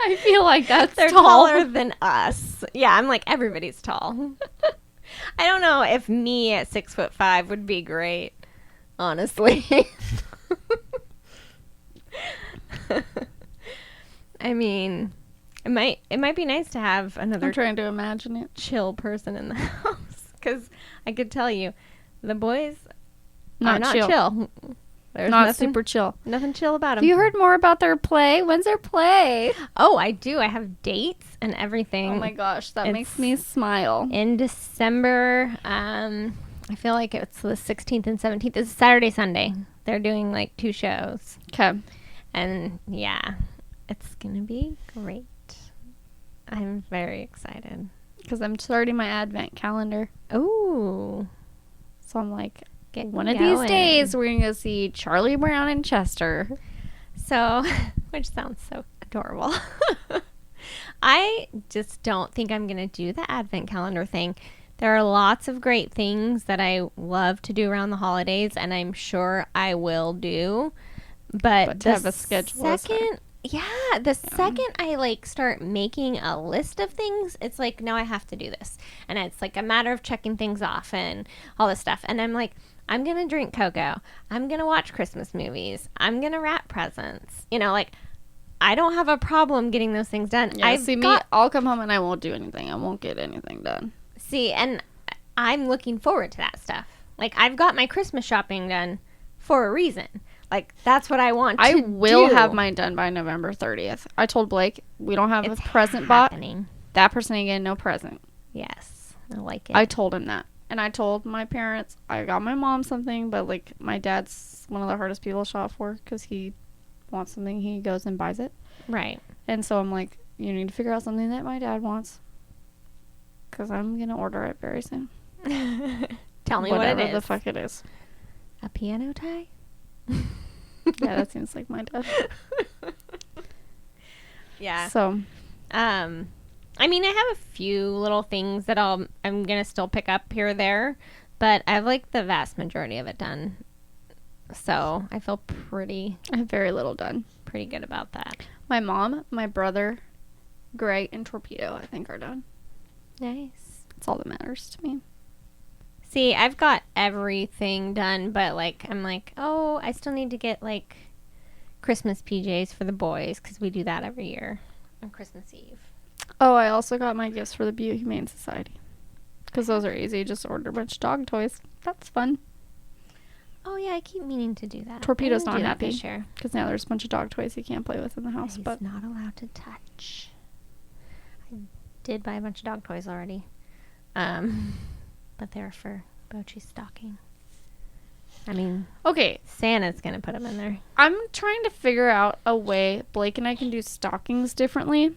I feel like They're tall. taller than us. Yeah, I'm like, everybody's tall. I don't know if me at 6'5" would be great, honestly. I mean, it might be nice to have another I'm trying to imagine it. chill person in the house, because I could tell you, the boys Not are not chill. chill. There's Not nothing, super chill. nothing chill about Have them. you heard more about their play? When's their play? Oh, I do. I have dates and everything. Oh my gosh, that It's- makes me smile. In December, I feel like it's the 16th and 17th. It's Saturday, Sunday. They're doing like 2 shows. Okay. And yeah, it's going to be great. I'm very excited. Because I'm starting my advent calendar. Ooh. So I'm like, Get one of going. these days we're going to go see Charlie Brown in Chester. So, which sounds so adorable. I just don't think I'm going to do the advent calendar thing. There are lots of great things that I love to do around the holidays, and I'm sure I will do. But to have a schedule is hard. second I like start making a list of things, it's like, now I have to do this. And it's like a matter of checking things off and all this stuff. And I'm like, I'm going to drink cocoa. I'm going to watch Christmas movies. I'm going to wrap presents. You know, like, I don't have a problem getting those things done. Yeah, I'll come home and I won't do anything. I won't get anything done. See, and I'm looking forward to that stuff. Like, I've got my Christmas shopping done for a reason. Like, that's what I want to I will do. have mine done by November 30th. I told Blake we don't have It's a present happening. That person ain't getting no present. Yes, I like it. I told him that. And I told my parents, I got my mom something, but like my dad's one of the hardest people to shop for because he wants something, he goes and buys it. Right. And so I'm like, you need to figure out something that my dad wants because I'm going to order it very soon. Tell me Whatever what it the is. fuck it is. A piano tie? Yeah, that seems like my dad. Yeah. So, I mean, I have a few little things that I'm gonna still pick up here or there, but I have like the vast majority of it done. So I feel pretty I have very little done. good about that. My mom, my brother, Greg, and Torpedo, I think, are done. Nice. That's all that matters to me. See, I've got everything done, but like I'm like, oh, I still need to get like Christmas PJs for the boys because we do that every year on Christmas Eve. Oh, I also got my gifts for the Butte Humane Society. Because those are easy. Just order a bunch of dog toys. That's fun. Oh yeah, I keep meaning to do that. Torpedo's I'm gonna not do that happy. this year. Because now there's a bunch of dog toys he can't play with in the house. He's But not allowed to touch. I did buy a bunch of dog toys already. But they're for Bochi's stocking. I mean, okay, Santa's gonna put them in there. I'm trying to figure out a way Blake and I can do stockings differently.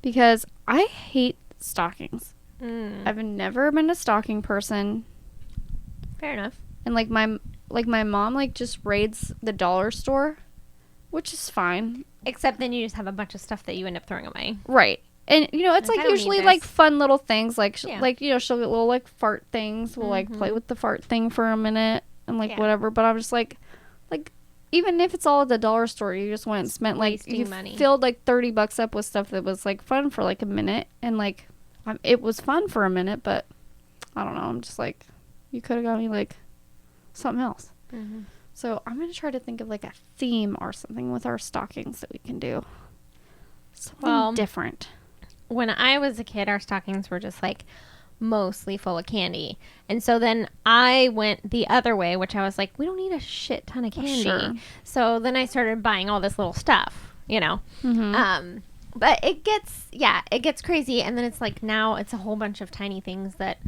Because I hate stockings. I've never been a stocking person. Fair enough. And like my mom like just raids the dollar store, which is fine. Except then you just have a bunch of stuff that you end up throwing away. Right. And you know, it's Like, like I don't need usually this. like fun little things like Yeah. like you know, she'll get little like fart things. We'll like play with the fart thing for a minute and like Yeah. whatever, but I'm just like even if it's all at the dollar store, you just went and spent like Wasting you money. filled like $30 up with stuff that was like fun for like a minute, and like it was fun for a minute, but I don't know. I'm just like, you could have got me like something else. Mm-hmm. So I'm gonna try to think of like a theme or something with our stockings that we can do. Something different. When I was a kid, our stockings were just like mostly full of candy. And so then I went the other way, which I was like, we don't need a shit ton of candy. Sure. So then I started buying all this little stuff, you know. Mm-hmm. But it gets crazy. And then it's like now it's a whole bunch of tiny things that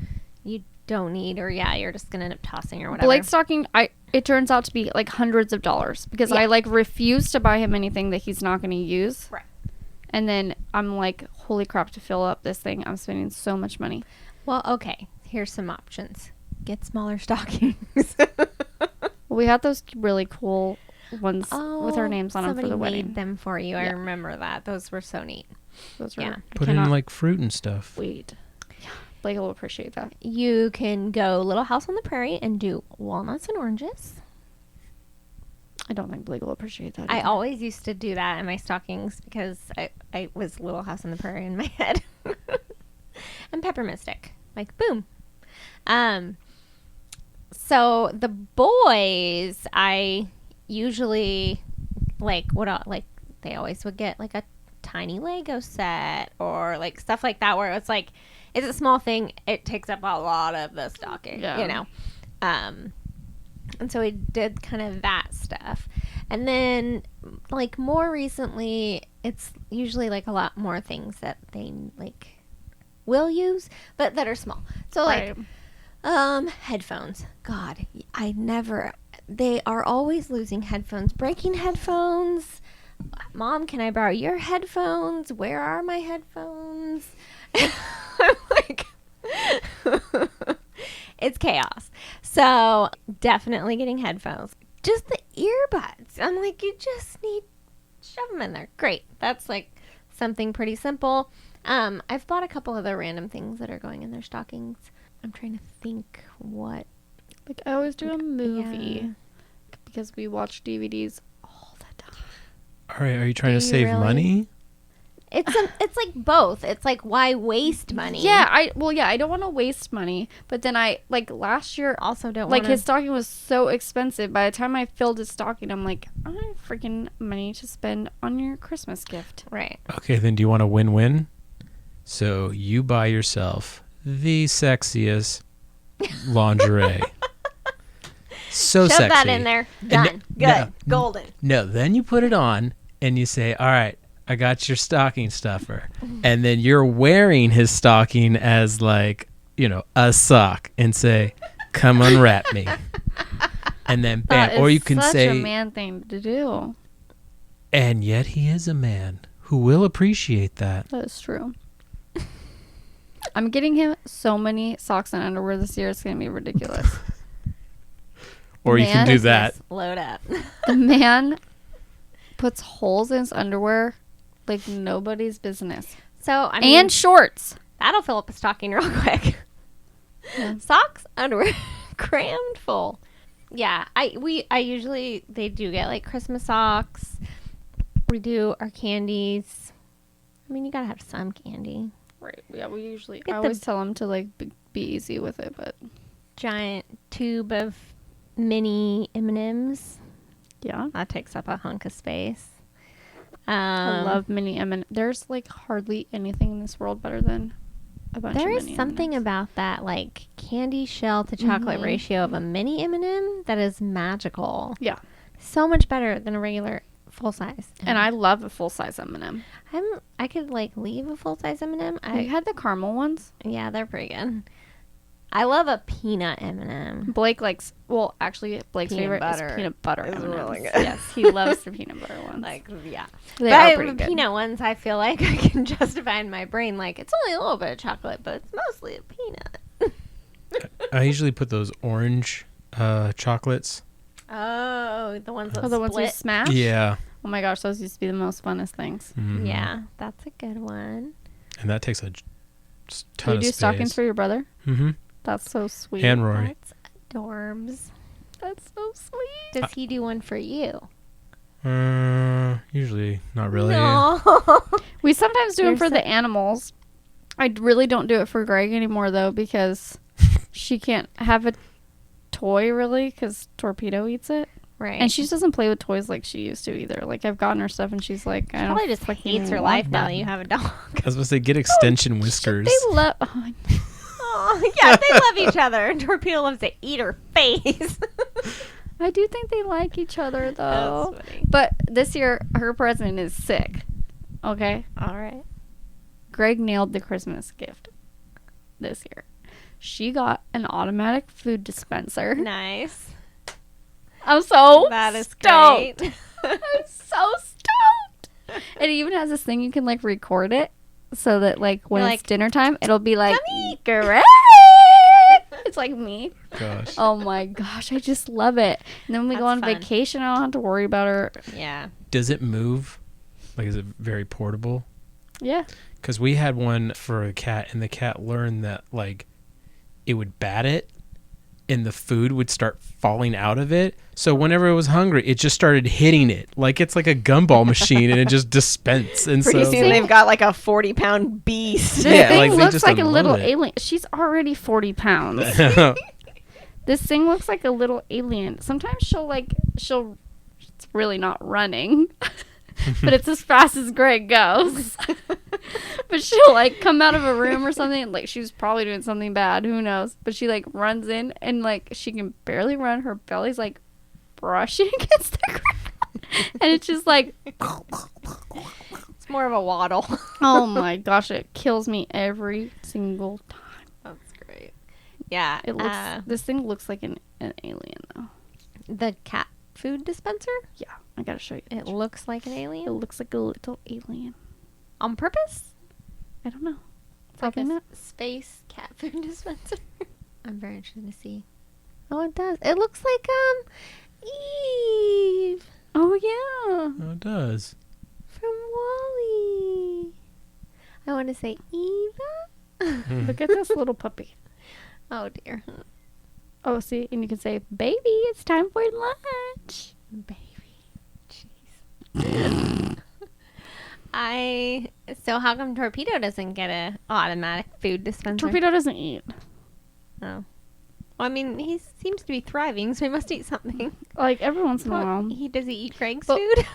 you don't need, or you're just gonna end up tossing or whatever. Blake's stocking, it turns out to be like hundreds of dollars because I like refuse to buy him anything that he's not going to use. Right. And then I'm like, holy crap, to fill up this thing, I'm spending so much money. Well, okay. Here's some options. Get smaller stockings. We had those really cool ones with our names on them for the somebody wedding. made them for you. I Yeah. remember that. Those were so neat. Those were, Yeah. Put in like fruit and stuff. wait. Yeah, Blake will appreciate that. You can go Little House on the Prairie and do walnuts and oranges. I don't think Blake will appreciate that. I either. always used to do that in my stockings because I was Little House on the Prairie in my head. And peppermint stick. Like, boom. So the boys, I usually they always would get like a tiny Lego set or like stuff like that where it's like, it's a small thing. It takes up a lot of the stocking, Yeah. you know. And so we did kind of that stuff. And then, like, more recently, it's usually, like, a lot more things that they, like, will use, but that are small. So, like, headphones. God, they are always losing headphones, breaking headphones. Mom, can I borrow your headphones? Where are my headphones? I'm like... It's chaos. So definitely getting headphones. Just the earbuds. I'm like, you just need shove them in there. Great. That's like something pretty simple. I've bought a couple other random things that are going in their stockings. I'm trying to think what. Like, I always do a movie Yeah. because we watch DVDs all the time. All right, are you trying Do to you save really? money? It's like both. It's like, why waste money? Yeah, I don't want to waste money, but then I like last year Also don't like wanna, his stocking was so expensive. By the time I filled his stocking, I'm like, I have freaking money to spend on your Christmas gift. right. Okay, then do you want a win-win? So you buy yourself the sexiest lingerie. So Shove sexy. that in there. Done. Good. no. Golden. No, then you put it on and you say, all right, I got your stocking stuffer. And then you're wearing his stocking as like, you know, a sock and say, come unwrap me. And then bam. That Or is you can such say, a man thing to do. and yet he is a man who will appreciate that. That is true. I'm getting him so many socks and underwear this year. It's gonna be ridiculous. Or you can Man, do this that. Load up. The man puts holes in his underwear like nobody's business. So, I mean, And shorts. that'll fill up a stocking real quick. Yeah. Socks, underwear, crammed full. Yeah, I usually, they do get like Christmas socks. We do our candies. I mean, you gotta have some candy. Right. Yeah, we usually. Get I the- always tell him to like be easy with it, but Giant tube of mini M&Ms. yeah. That takes up a hunk of space. I love mini M&M. There's like hardly anything in this world better than a bunch There of is mini something M&Ms. about that, like candy shell to chocolate Mhm. ratio of a mini M&M that is magical. Yeah. So much better than a regular full size. And I love a full size M&M. I could like leave a full size M&M. Have you had the caramel ones? Yeah, they're pretty good. I love a peanut M&M. Blake likes. Well, actually, Blake's Peanut favorite butter is peanut butter is M&Ms. really good. Yes, he loves the peanut butter ones. Like, yeah. They But are pretty the good. peanut ones, I feel like I can justify in my brain, like, it's only a little bit of chocolate, but it's mostly a peanut. I usually put those orange chocolates. Oh, the ones that Oh, the ones we split. smash? Yeah. Oh my gosh, those used to be the most funnest things. Mhm. Yeah, that's a good one. And that takes a Do ton you of do space. stockings for your brother? Mm-hmm. That's so sweet. And Rory. That's adorbs. That's so sweet. Does he do one for you? Usually not really. No. We sometimes do them You're for so- the animals. I really don't do it for Greg anymore, though, because she can't have a toy, really, because Torpedo eats it. Right. And she just doesn't play with toys like she used to either. Like, I've gotten her stuff, and she's like, I probably don't just fucking hates her want life now that. that you have a dog. I was gonna say get extension whiskers. They love... Oh, Oh, yeah, they love each other. Torpedo loves to eat her face. I do think they like each other, though. That's funny. But this year, her present is sick. Okay? All right. Greg nailed the Christmas gift this year. She got an automatic food dispenser. Nice. I'm so That is stoked. great. I'm so stoked. And it even has this thing you can like record it so that like when You're it's like, dinner time, it'll be like "Yummy." Greg. It's like me. Gosh. Oh my gosh, I just love it. And then when we go That's on fun. vacation, I don't have to worry about her. Yeah. Does it move? Like, is it very portable? Yeah. Because we had one for a cat, and the cat learned that, like, it would bat it, and the food would start falling out of it. So whenever it was hungry, it just started hitting it. Like, it's like a gumball machine, and it just dispense. And Pretty so, soon they've got like a 40-pound beast. This Yeah, thing like, they looks just like a little unload it. alien. She's already 40 pounds. This thing looks like a little alien. Sometimes it's really not running, but it's as fast as Greg goes. But she'll like come out of a room or something, like she's probably doing something bad, who knows? But she like runs in and like she can barely run. Her belly's like brushing against the ground, and it's just like, It's more of a waddle. oh my gosh, it kills me every single time. That's great. Yeah. It looks. This thing looks like an alien though. The cat food dispenser? Yeah, I gotta show you. It looks like an It alien. looks like a little alien. On purpose? I don't know. It's like Probably a not. space cat food dispenser. I'm very interested to see. Oh, it does. It looks like Eve Oh yeah. Oh, it does. from Wall-E. I want to say Eva. Look at this little puppy. Oh dear. Oh, see, and you can say, "Baby, it's time for lunch." Baby. Jeez. So how come Torpedo doesn't get a automatic food dispenser? Torpedo doesn't eat. Oh. Well, I mean, he seems to be thriving, so he must eat something. Like every once in a while. Does he eat Greg's But- food?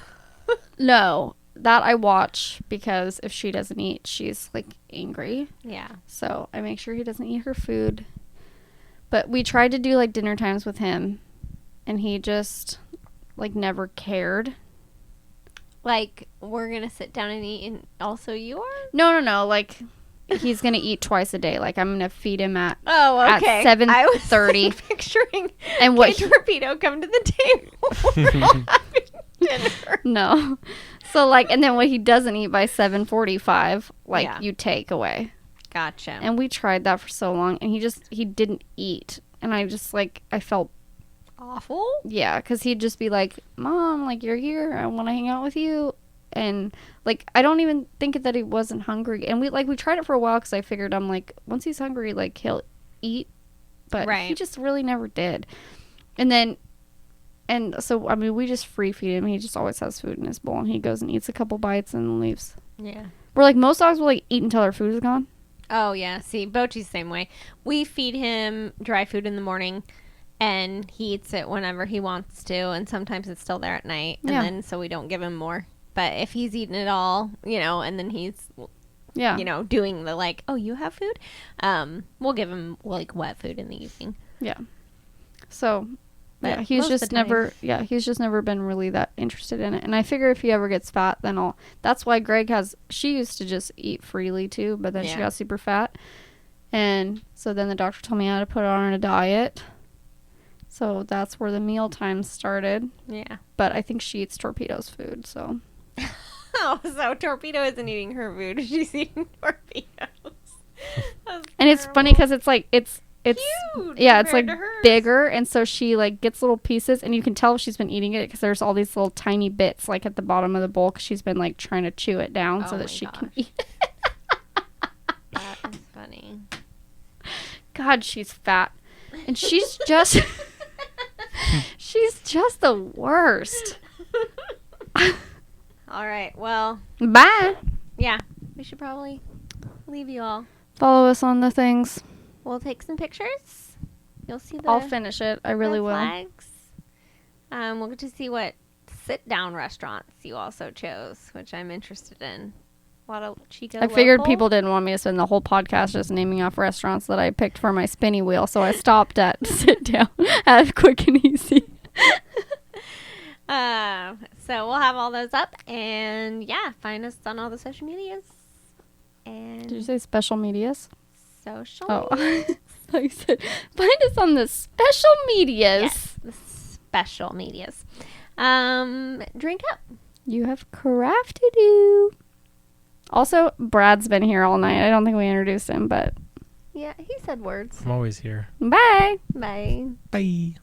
No, that I watch because if she doesn't eat, she's like angry. Yeah. So I make sure he doesn't eat her food. But we tried to do like dinner times with him, and he just like never cared. Like, we're going to sit down and eat, and also you are? No. Like he's gonna eat twice a day. Like I'm gonna feed him at Oh, At okay. 7:30. I was picturing and what a Torpedo come to the table. We're all having dinner. No. So like, and then what he doesn't eat by 7:45, like Yeah. you take away. Gotcha. And we tried that for so long, and he didn't eat, and I just like I felt Awful? yeah, because he'd just be like, "Mom, like you're here, I want to hang out with you," and like I don't even think that he wasn't hungry, and we tried it for a while because I figured I'm like once he's hungry, like he'll eat, but he Right. just really never did, and so I mean we just free feed him. He just always has food in his bowl, and he goes and eats a couple bites and leaves. Yeah. We're like most dogs will like eat until their food is gone. Oh, yeah. See, Bochi's the same way. We feed him dry food in the morning, and he eats it whenever he wants to, and sometimes it's still there at night, and Yeah. then so we don't give him more. But if he's eaten it all, and then he's, Yeah. doing the like, oh, you have food, we'll give him like wet food in the evening. Yeah. So, But yeah, he's most of just the time- he's just never been really that interested in it. And I figure if he ever gets fat, then that's why she used to just eat freely too, but then she Yeah. got super fat. And so then the doctor told me how to put her on a diet. So that's where the meal times started. Yeah. But I think she eats Torpedo's food, so. Oh, so Torpedo isn't eating her food. She's eating Torpedo's. That's And it's funny terrible. because it's like, it's Cute yeah, it's like compared to hers. bigger, and so she like gets little pieces, and you can tell she's been eating it because there's all these little tiny bits like at the bottom of the bowl because she's been like trying to chew it down so Oh that my she can gosh. eat. That is funny. God, she's fat, and she's just She's just the worst. All right. Well, Bye. yeah. We should probably leave you all. Follow us on the things. We'll take some pictures. You'll see the I'll finish it. I really red will. flags. We'll get to see what sit-down restaurants you also chose, which I'm interested in. A lot of Chico. I figured local. people didn't want me to spend the whole podcast just naming off restaurants that I picked for my spinny wheel, so I stopped at sit down at Quick and Easy. So we'll have all those up, and yeah, find us on all the social medias. And Did you say special medias? social? Oh, medias. so you said find us on the special medias. Yes, the special medias. Drink up. You have crafted. Also, Brad's been here all night. I don't think we introduced him, but Yeah, he said words. I'm always here. bye. Bye. Bye.